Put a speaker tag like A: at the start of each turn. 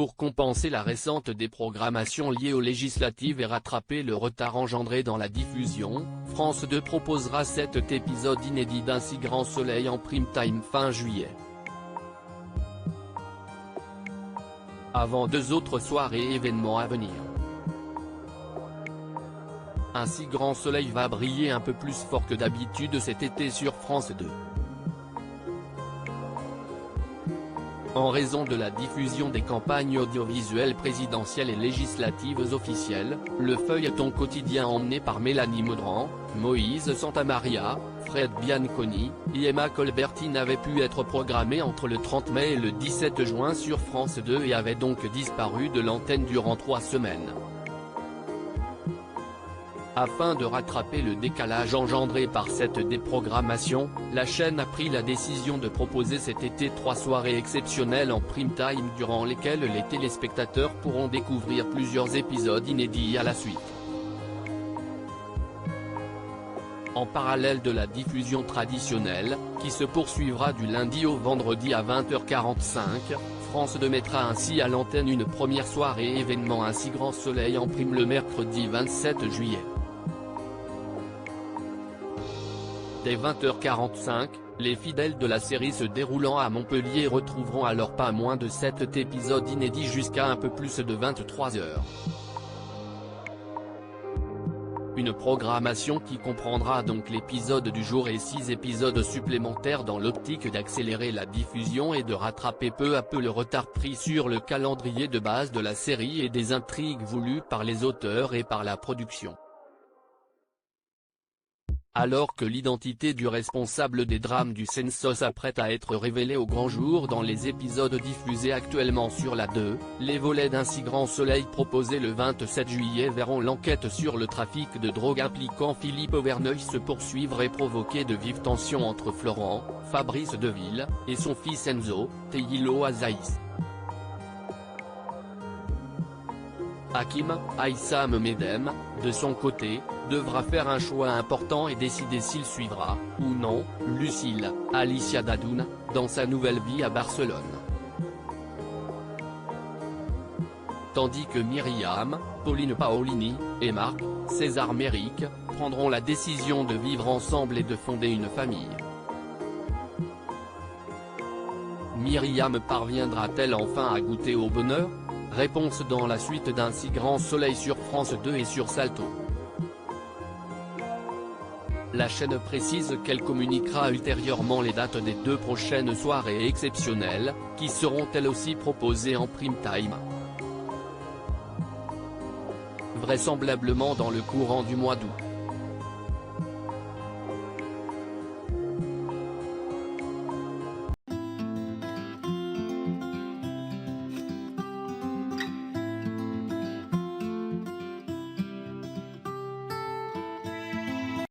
A: Pour compenser la récente déprogrammation liée aux législatives et rattraper le retard engendré dans la diffusion, France 2 proposera 7 épisodes inédits d'Un si grand soleil en prime time fin juillet. Avant 2 autres soirées et événements à venir. Un si grand soleil va briller un peu plus fort que d'habitude cet été sur France 2. En raison de la diffusion des campagnes audiovisuelles présidentielles et législatives officielles, le feuilleton quotidien emmené par Mélanie Maudran, Moïse Santamaria, Fred Bianconi, et Emma Colberti n'avait pu être programmé entre le 30 mai et le 17 juin sur France 2 et avait donc disparu de l'antenne durant 3 semaines. Afin de rattraper le décalage engendré par cette déprogrammation, la chaîne a pris la décision de proposer cet été 3 soirées exceptionnelles en prime time durant lesquelles les téléspectateurs pourront découvrir plusieurs épisodes inédits à la suite. En parallèle de la diffusion traditionnelle, qui se poursuivra du lundi au vendredi à 20h45, France 2 mettra ainsi à l'antenne une première soirée événement Un si grand soleil en prime le mercredi 27 juillet. Dès 20h45, les fidèles de la série se déroulant à Montpellier retrouveront alors pas moins de 7 épisodes inédits jusqu'à un peu plus de 23h. Une programmation qui comprendra donc l'épisode du jour et 6 épisodes supplémentaires dans l'optique d'accélérer la diffusion et de rattraper peu à peu le retard pris sur le calendrier de base de la série et des intrigues voulues par les auteurs et par la production. Alors que l'identité du responsable des drames du Censos s'apprête à être révélée au grand jour dans les épisodes diffusés actuellement sur la 2, les volets d'Un si grand soleil proposés le 27 juillet verront l'enquête sur le trafic de drogue impliquant Philippe Auverneuil se poursuivre et provoquer de vives tensions entre Florent, Fabrice Deville, et son fils Enzo, Teilo Azaïs. Hakim, Aïssam Medem, de son côté, devra faire un choix important et décider s'il suivra, ou non, Lucille, Alicia Dadoun, dans sa nouvelle vie à Barcelone. Tandis que Myriam, Pauline Paolini, et Marc, César Méric, prendront la décision de vivre ensemble et de fonder une famille. Myriam parviendra-t-elle enfin à goûter au bonheur ? Réponse dans la suite d'Un si grand soleil sur France 2 et sur Salto. La chaîne précise qu'elle communiquera ultérieurement les dates des 2 prochaines soirées exceptionnelles, qui seront elles aussi proposées en prime time. Vraisemblablement dans le courant du mois d'août.